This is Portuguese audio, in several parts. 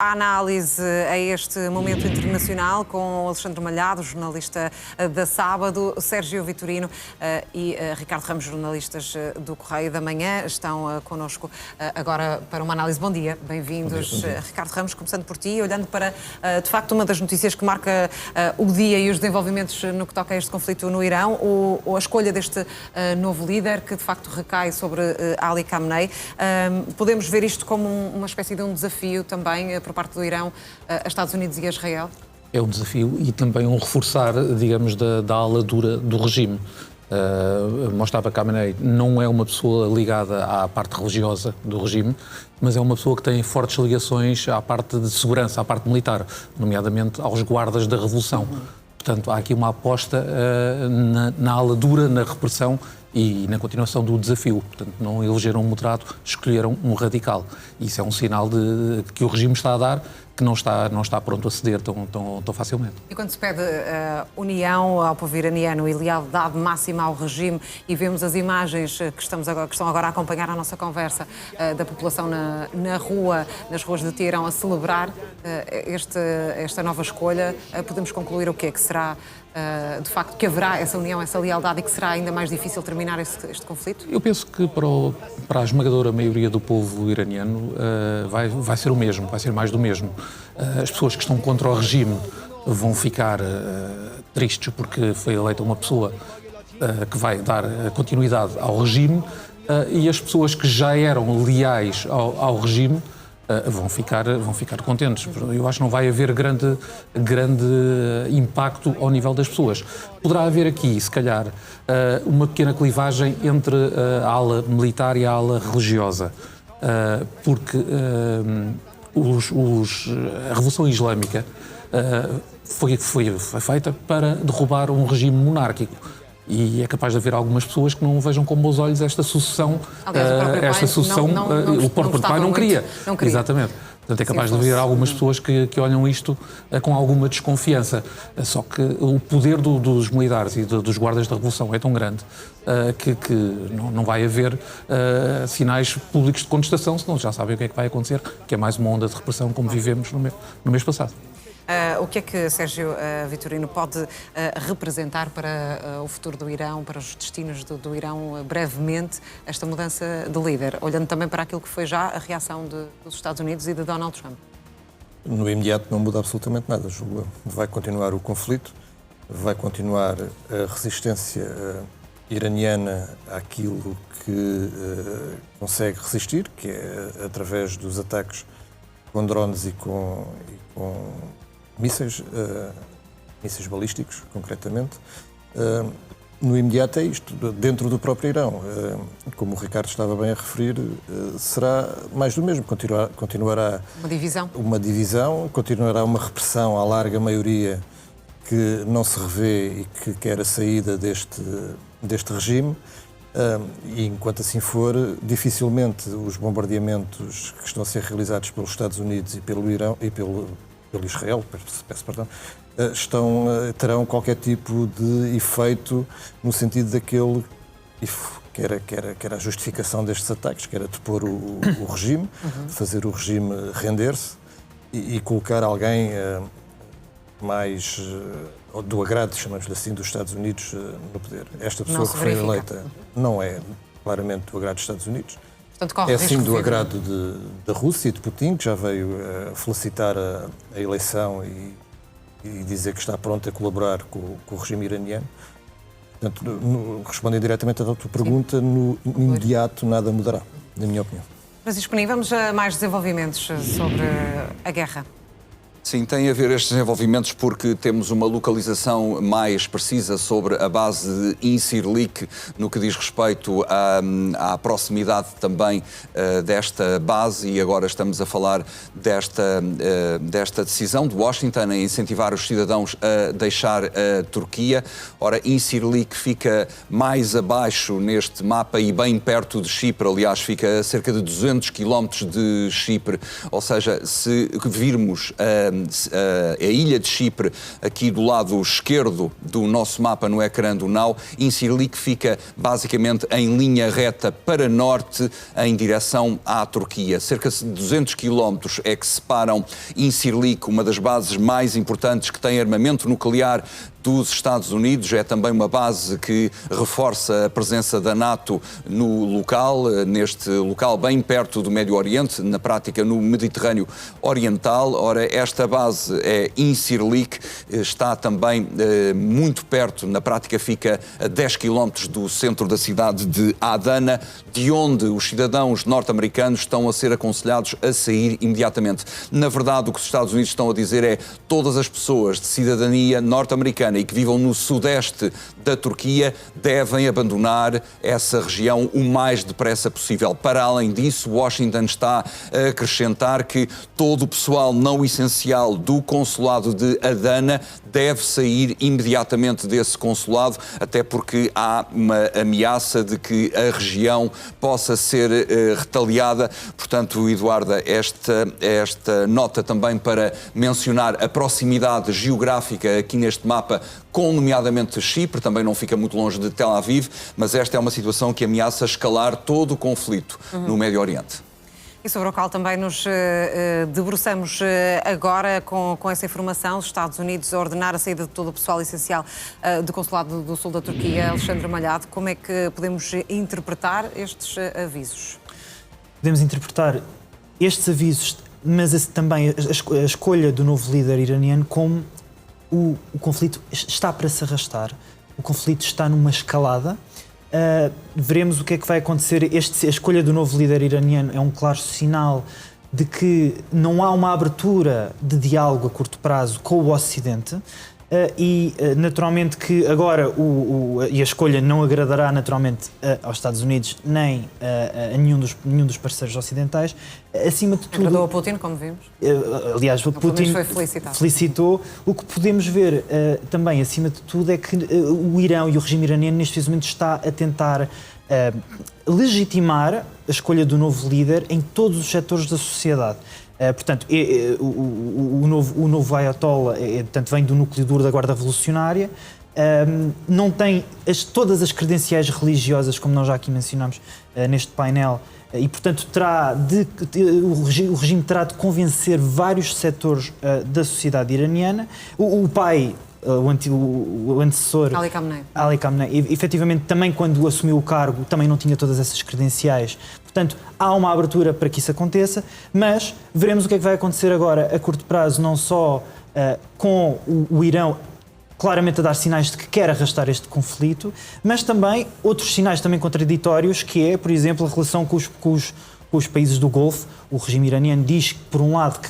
A análise a este momento internacional com Alexandre Malhado, jornalista da Sábado, Sérgio Vitorino e Ricardo Ramos, jornalistas do Correio da Manhã, estão connosco agora para uma análise. Bom dia, bem-vindos. Ricardo Ramos, começando por ti, olhando para, de facto, uma das notícias que marca o dia e os desenvolvimentos no que toca a este conflito no Irão, ou a escolha deste novo líder, que de facto recai sobre Ali Khamenei. Podemos ver isto como uma espécie de um desafio também por parte do Irão a Estados Unidos e a Israel? É um desafio e também um reforçar, digamos, da ala dura do regime. Moshtaba Khamenei não é uma pessoa ligada à parte religiosa do regime, mas é uma pessoa que tem fortes ligações à parte de segurança, à parte militar, nomeadamente aos guardas da Revolução. Portanto, há aqui uma aposta na ala dura, na repressão e na continuação do desafio. Portanto, não elegeram um moderado, escolheram um radical. Isso é um sinal de que o regime está a dar, que não está pronto a ceder tão facilmente. E quando se pede união ao povo iraniano e lealdade máxima ao regime, e vemos as imagens que estão agora a acompanhar a nossa conversa da população na rua, nas ruas de Teherão, a celebrar esta nova escolha, podemos concluir o quê? Que será, de facto, que haverá essa união, essa lealdade e que será ainda mais difícil terminar este conflito? Eu penso que para a esmagadora maioria do povo iraniano vai ser o mesmo, vai ser mais do mesmo. As pessoas que estão contra o regime vão ficar tristes porque foi eleita uma pessoa que vai dar continuidade ao regime e as pessoas que já eram leais ao regime vão ficar contentes. Eu acho que não vai haver grande impacto ao nível das pessoas. Poderá haver aqui, se calhar, uma pequena clivagem entre a ala militar e a ala religiosa, porque a Revolução Islâmica foi feita para derrubar um regime monárquico. E é capaz de haver algumas pessoas que não vejam com bons olhos esta sucessão. Aliás, o próprio pai não queria. Exatamente. Portanto, é capaz de haver algumas pessoas que olham isto com alguma desconfiança. Só que o poder dos militares e dos guardas da Revolução é tão grande que não vai haver sinais públicos de contestação, senão já sabem o que é que vai acontecer, que é mais uma onda de repressão como vivemos no mês passado. O que é que Sérgio Vitorino pode representar para o futuro do Irão, para os destinos do Irão, brevemente, esta mudança de líder, olhando também para aquilo que foi já a reação dos Estados Unidos e de Donald Trump? No imediato não muda absolutamente nada, julgo. Vai continuar o conflito, vai continuar a resistência iraniana àquilo que consegue resistir, que é através dos ataques com drones e com mísseis balísticos, concretamente. No imediato é isto, dentro do próprio Irão. Como o Ricardo estava bem a referir, será mais do mesmo. Continuará uma divisão, continuará uma repressão à larga maioria que não se revê e que quer a saída deste regime. E enquanto assim for, dificilmente os bombardeamentos que estão a ser realizados pelos Estados Unidos e pelo Irão e pelo Israel, peço perdão, terão qualquer tipo de efeito no sentido daquele que era a justificação destes ataques, que era depor o regime, fazer o regime render-se e colocar alguém mais do agrado, chamamos-lhe assim, dos Estados Unidos no poder. Esta pessoa que foi eleita não é claramente do agrado dos Estados Unidos. Portanto, é sim do agrado da Rússia e de Putin, que já veio felicitar a eleição e dizer que está pronto a colaborar com o regime iraniano. Portanto, respondendo diretamente à tua pergunta, no imediato nada mudará, na minha opinião. Francisco Penin, vamos a mais desenvolvimentos sobre a guerra. Sim, tem a ver estes desenvolvimentos porque temos uma localização mais precisa sobre a base de Incirlik no que diz respeito à proximidade também desta base, e agora estamos a falar desta decisão de Washington em incentivar os cidadãos a deixar a Turquia. Ora, Incirlik fica mais abaixo neste mapa e bem perto de Chipre, aliás, fica a cerca de 200 quilómetros de Chipre, ou seja, se virmos a ilha de Chipre, aqui do lado esquerdo do nosso mapa no ecrã do Now. Incirlik fica basicamente em linha reta para norte, em direção à Turquia. Cerca de 200 quilómetros é que separam Incirlik, uma das bases mais importantes que tem armamento nuclear dos Estados Unidos. É também uma base que reforça a presença da NATO no local, neste local bem perto do Médio Oriente, na prática no Mediterrâneo Oriental. Ora, esta base é Incirlik, está também muito perto, na prática fica a 10 quilómetros do centro da cidade de Adana, de onde os cidadãos norte-americanos estão a ser aconselhados a sair imediatamente. Na verdade, o que os Estados Unidos estão a dizer é todas as pessoas de cidadania norte-americana e que vivam no sudeste da Turquia devem abandonar essa região o mais depressa possível. Para além disso, Washington está a acrescentar que todo o pessoal não essencial do consulado de Adana deve sair imediatamente desse consulado, até porque há uma ameaça de que a região possa ser retaliada. Portanto, Eduarda, esta nota também para mencionar a proximidade geográfica aqui neste mapa, com nomeadamente Chipre, também não fica muito longe de Tel Aviv, mas esta é uma situação que ameaça escalar todo o conflito no Médio Oriente. E sobre o qual também nos debruçamos agora com essa informação, os Estados Unidos a ordenar a saída de todo o pessoal essencial do Consulado do Sul da Turquia. Alexandre Malhado, como é que podemos interpretar estes avisos? Podemos interpretar estes avisos, mas também a escolha do novo líder iraniano como o conflito está para se arrastar, o conflito está numa escalada. Veremos o que é que vai acontecer. A escolha do novo líder iraniano é um claro sinal de que não há uma abertura de diálogo a curto prazo com o Ocidente. E naturalmente que agora a escolha não agradará naturalmente aos Estados Unidos nem a nenhum dos parceiros ocidentais. Acima de tudo, agradou a Putin, como vimos. Aliás, o Putin felicitou. O que podemos ver também, acima de tudo, é que o Irão e o regime iraniano neste momento está a tentar legitimar a escolha do novo líder em todos os setores da sociedade. Portanto, o novo Ayatollah portanto, vem do núcleo duro da Guarda Revolucionária, não tem todas as credenciais religiosas, como nós já aqui mencionámos neste painel, e, portanto, o regime terá de convencer vários setores da sociedade iraniana. O pai, o antecessor, Ali Khamenei, efetivamente, também quando assumiu o cargo, também não tinha todas essas credenciais. Portanto, há uma abertura para que isso aconteça, mas veremos o que é que vai acontecer agora a curto prazo, não só com o Irão claramente a dar sinais de que quer arrastar este conflito, mas também outros sinais também contraditórios, que é, por exemplo, a relação com os países do Golfo. O regime iraniano diz, por um lado,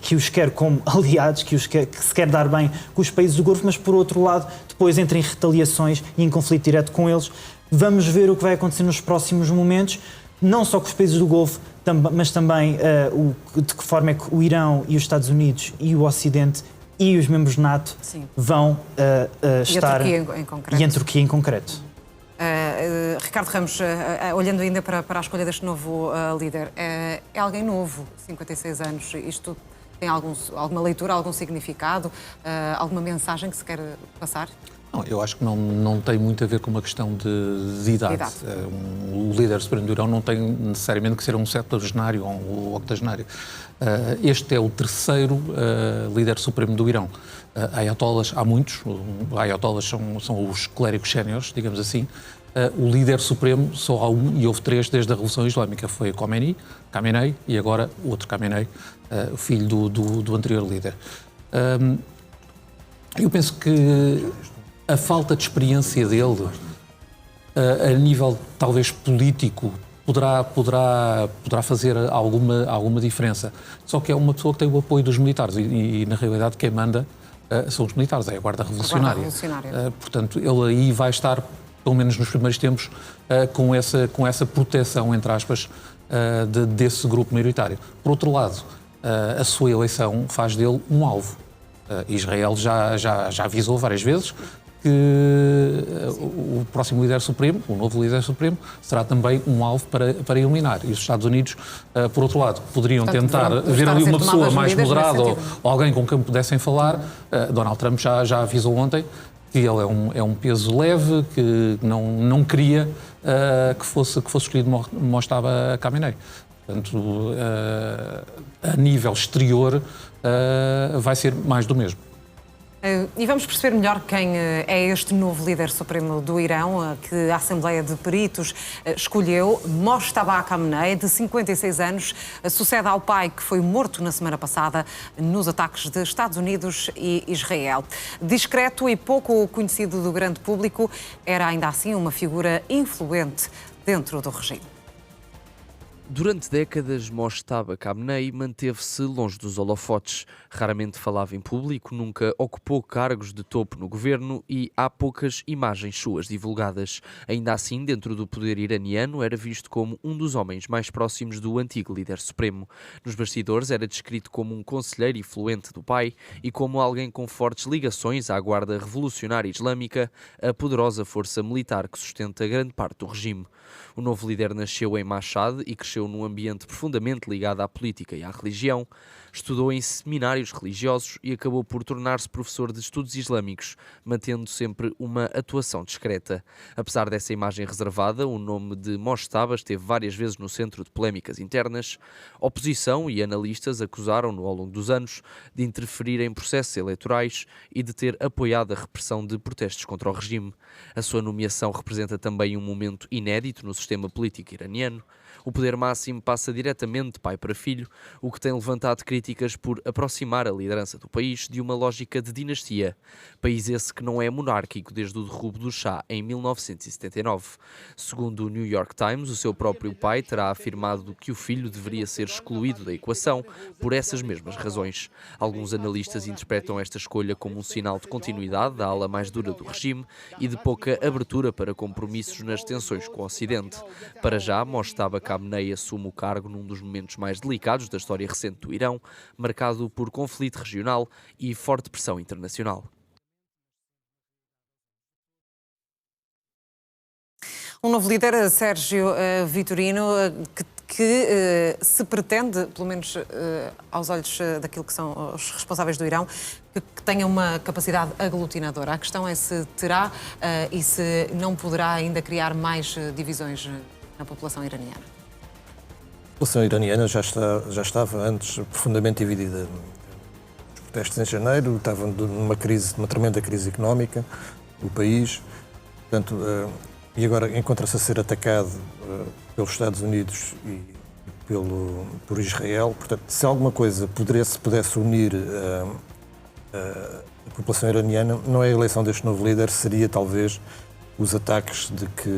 que os quer como aliados, que se quer dar bem com os países do Golfo, mas, por outro lado, depois entra em retaliações e em conflito direto com eles. Vamos ver o que vai acontecer nos próximos momentos, não só com os países do Golfo, mas também de que forma é que o Irão e os Estados Unidos e o Ocidente e os membros NATO vão estar... E a Turquia em concreto. E a Turquia em concreto. Ricardo Ramos, olhando ainda para a escolha deste novo líder, é alguém novo, 56 anos. Isto tem alguma leitura, algum significado, alguma mensagem que se quer passar? Não, eu acho que não tem muito a ver com uma questão de idade. O líder supremo do Irão não tem necessariamente que ser um septuagenário ou um octogenário. Este é o terceiro líder supremo do Irão. Ayatollahs há muitos, ayatollahs são os clérigos séniores, digamos assim. O líder supremo só há um, e houve três desde a Revolução Islâmica. Foi Khamenei e agora o outro Khamenei, o filho do anterior líder. Eu penso que a falta de experiência dele, a nível talvez político, poderá fazer alguma diferença. Só que é uma pessoa que tem o apoio dos militares e na realidade, quem manda são os militares, é a Guarda Revolucionária. Portanto, ele aí vai estar, pelo menos nos primeiros tempos, com essa proteção, entre aspas, desse grupo maioritário. Por outro lado, a sua eleição faz dele um alvo. Israel já avisou várias vezes que o próximo líder supremo, o novo líder supremo, será também um alvo para eliminar. E os Estados Unidos, por outro lado, poderiam tentar ver ali uma pessoa mais moderada ou alguém com quem pudessem falar. Donald Trump já avisou ontem que ele é um peso leve, que não queria que fosse escolhido Mojtaba Khamenei. Portanto, a nível exterior, vai ser mais do mesmo. E vamos perceber melhor quem é este novo líder supremo do Irão, que a Assembleia de Peritos escolheu. Mojtaba Khamenei, de 56 anos, sucede ao pai que foi morto na semana passada nos ataques de Estados Unidos e Israel. Discreto e pouco conhecido do grande público, era ainda assim uma figura influente dentro do regime. Durante décadas, Mojtaba Khamenei manteve-se longe dos holofotes. Raramente falava em público, nunca ocupou cargos de topo no governo e há poucas imagens suas divulgadas. Ainda assim, dentro do poder iraniano, era visto como um dos homens mais próximos do antigo líder supremo. Nos bastidores, era descrito como um conselheiro influente do pai e como alguém com fortes ligações à Guarda Revolucionária Islâmica, a poderosa força militar que sustenta grande parte do regime. O novo líder nasceu em Mashhad e cresceu num ambiente profundamente ligado à política e à religião. Estudou em seminários religiosos e acabou por tornar-se professor de estudos islâmicos, mantendo sempre uma atuação discreta. Apesar dessa imagem reservada, o nome de Mojtaba esteve várias vezes no centro de polémicas internas. Oposição e analistas acusaram-no ao longo dos anos de interferir em processos eleitorais e de ter apoiado a repressão de protestos contra o regime. A sua nomeação representa também um momento inédito no sistema político iraniano. O poder máximo passa diretamente de pai para filho, o que tem levantado críticas por aproximar a liderança do país de uma lógica de dinastia. País esse que não é monárquico desde o derrubo do Shah em 1979. Segundo o New York Times, o seu próprio pai terá afirmado que o filho deveria ser excluído da equação por essas mesmas razões. Alguns analistas interpretam esta escolha como um sinal de continuidade da ala mais dura do regime e de pouca abertura para compromissos nas tensões com o Ocidente. Para já, Mojtaba Khamenei assume o cargo num dos momentos mais delicados da história recente do Irão, marcado por conflito regional e forte pressão internacional. Um novo líder, Sérgio Vitorino, que se pretende, pelo menos aos olhos daquilo que são os responsáveis do Irão, que tenha uma capacidade aglutinadora. A questão é se terá e se não poderá ainda criar mais divisões na população iraniana. A população iraniana já estava antes profundamente dividida. Os protestos em janeiro estavam numa tremenda crise económica, o país, portanto, e agora encontra-se a ser atacado pelos Estados Unidos e por Israel. Portanto, se alguma coisa pudesse unir a população iraniana, não é a eleição deste novo líder, seria talvez os ataques do que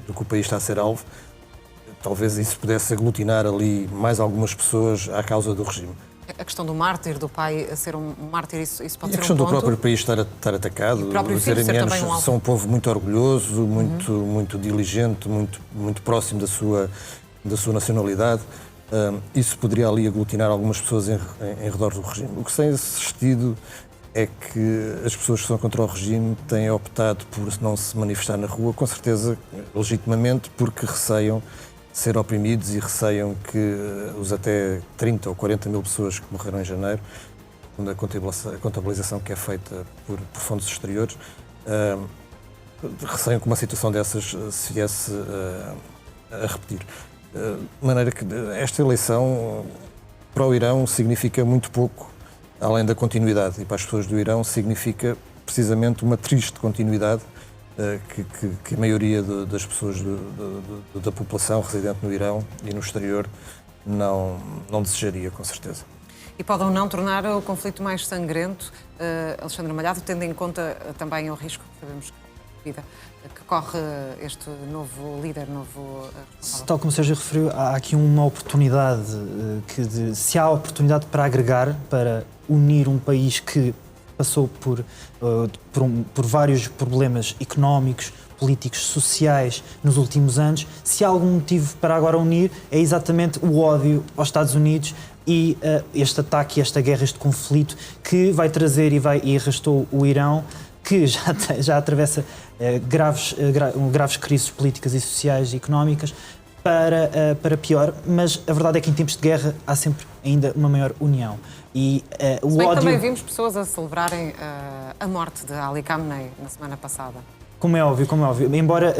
o país está a ser alvo. Talvez isso pudesse aglutinar ali mais algumas pessoas à causa do regime. A questão do mártir, do pai ser um mártir, isso pode ser um ponto? A questão do próprio país estar atacado. Os iranianos são um povo muito orgulhoso, muito diligente, muito próximo da sua nacionalidade. Isso poderia ali aglutinar algumas pessoas em redor do regime. O que se tem assistido é que as pessoas que são contra o regime têm optado por não se manifestar na rua, com certeza, legitimamente, porque receiam ser oprimidos e receiam que os até 30 ou 40 mil pessoas que morreram em janeiro, segundo a contabilização que é feita por fontes exteriores, receiam que uma situação dessas se viesse a repetir. De maneira que esta eleição para o Irão significa muito pouco, além da continuidade, e para as pessoas do Irão significa precisamente uma triste continuidade que a maioria das pessoas da população residente no Irão e no exterior não desejaria, com certeza. E pode ou não tornar o conflito mais sangrento, Alexandre Malhado, tendo em conta também o risco que sabemos que corre este novo líder, Tal como o Sérgio referiu, há aqui uma oportunidade, se há oportunidade para agregar, para unir um país que passou por vários problemas económicos, políticos, sociais nos últimos anos, se há algum motivo para agora unir, é exatamente o ódio aos Estados Unidos e este ataque, esta guerra, este conflito que vai trazer e arrastou o Irão, que já atravessa graves crises políticas e sociais e económicas, para pior, mas a verdade é que em tempos de guerra há sempre ainda uma maior união. E o ódio... Também vimos pessoas a celebrarem a morte de Ali Khamenei na semana passada. Como é óbvio, embora...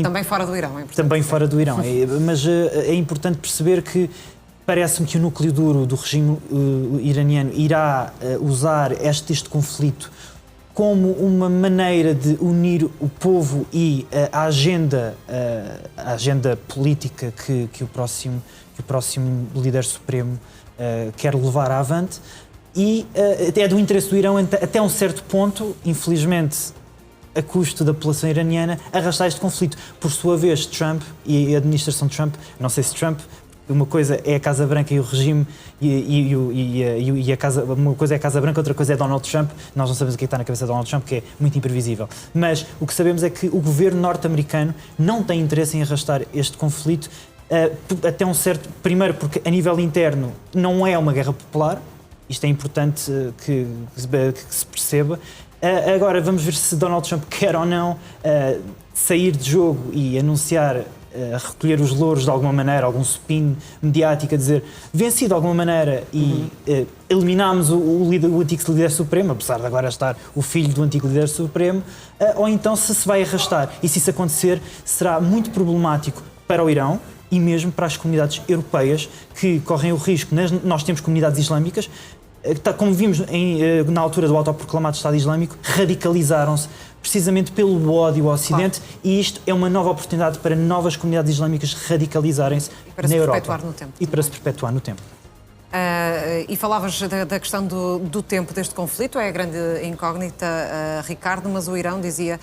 Também fora do Irão, é importante. Também fora do Irão, mas é importante perceber que parece-me que o núcleo duro do regime iraniano irá usar este conflito como uma maneira de unir o povo e a agenda política que o próximo líder supremo quer levar avante, e é do interesse do Irão até um certo ponto, infelizmente a custo da população iraniana, arrastar este conflito. Por sua vez, Trump e a administração de Trump, não sei se Trump, uma coisa é a Casa Branca e o regime, uma coisa é a Casa Branca, outra coisa é Donald Trump. Nós não sabemos o que está na cabeça de Donald Trump, que é muito imprevisível. Mas o que sabemos é que o governo norte-americano não tem interesse em arrastar este conflito até um certo... Primeiro, porque a nível interno não é uma guerra popular. Isto é importante que se perceba. Agora, vamos ver se Donald Trump quer ou não sair de jogo e anunciar, recolher os louros de alguma maneira, algum spin mediático, a dizer venci de alguma maneira e eliminámos o antigo líder supremo, apesar de agora estar o filho do antigo líder supremo, ou então se vai arrastar. E se isso acontecer, será muito problemático para o Irão e mesmo para as comunidades europeias, que correm o risco. Nós temos comunidades islâmicas, como vimos na altura do autoproclamado Estado Islâmico, radicalizaram-se precisamente pelo ódio ao Ocidente, claro. E isto é uma nova oportunidade para novas comunidades islâmicas radicalizarem-se na Europa. E para se perpetuar no tempo. E falavas da questão do tempo deste conflito, é a grande incógnita, Ricardo, mas o Irão dizia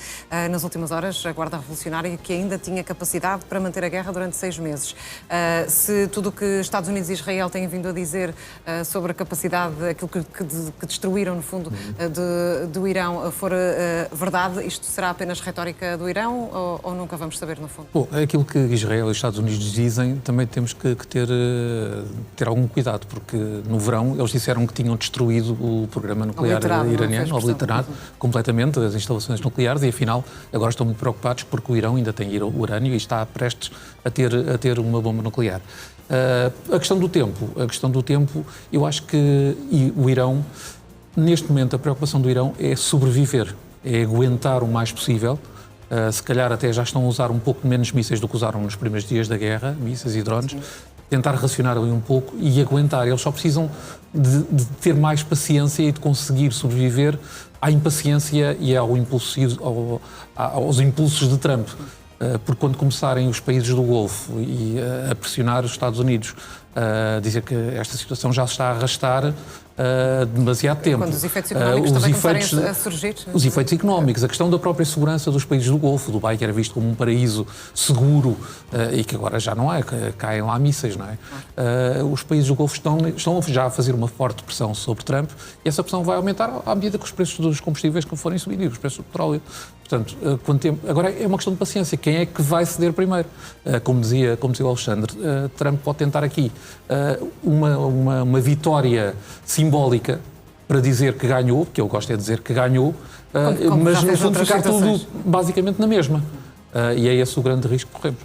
nas últimas horas, a Guarda Revolucionária, que ainda tinha capacidade para manter a guerra durante 6 meses. Se tudo o que Estados Unidos e Israel têm vindo a dizer sobre a capacidade, aquilo que destruíram, no fundo, do Irão, for verdade, isto será apenas retórica do Irão ou nunca vamos saber, no fundo? Bom, aquilo que Israel e os Estados Unidos dizem, também temos que ter algum cuidado, porque no verão eles disseram que tinham destruído o programa nuclear iraniano, obliterado completamente as instalações nucleares, e afinal agora estão muito preocupados porque o Irão ainda tem urânio e está prestes a ter uma bomba nuclear. A questão do tempo, eu acho que o Irão, neste momento, a preocupação do Irão é sobreviver, é aguentar o mais possível. Se calhar até já estão a usar um pouco menos mísseis do que usaram nos primeiros dias da guerra, mísseis e drones. Sim. Tentar racionar ali um pouco e aguentar. Eles só precisam de ter mais paciência e de conseguir sobreviver à impaciência e aos impulsos de Trump. Porque quando começarem os países do Golfo a pressionar os Estados Unidos, a dizer que esta situação já se está a arrastar demasiado tempo. Quando os efeitos económicos também começarem a surgir. Os efeitos económicos, a questão da própria segurança dos países do Golfo. Dubai, que era visto como um paraíso seguro e que agora já não é, caem lá mísseis, não é? Os países do Golfo estão já a fazer uma forte pressão sobre Trump e essa pressão vai aumentar à medida que os preços dos combustíveis forem subindo e os preços do petróleo. Portanto, agora é uma questão de paciência. Quem é que vai ceder primeiro? Como dizia o Alexandre, Trump pode tentar aqui uma vitória simbólica para dizer que ganhou, porque ele gosta de dizer que ganhou, mas no fundo ficar tudo basicamente na mesma. E é esse o grande risco que corremos.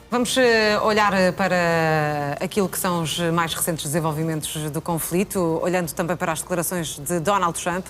Vamos olhar para aquilo que são os mais recentes desenvolvimentos do conflito, olhando também para as declarações de Donald Trump.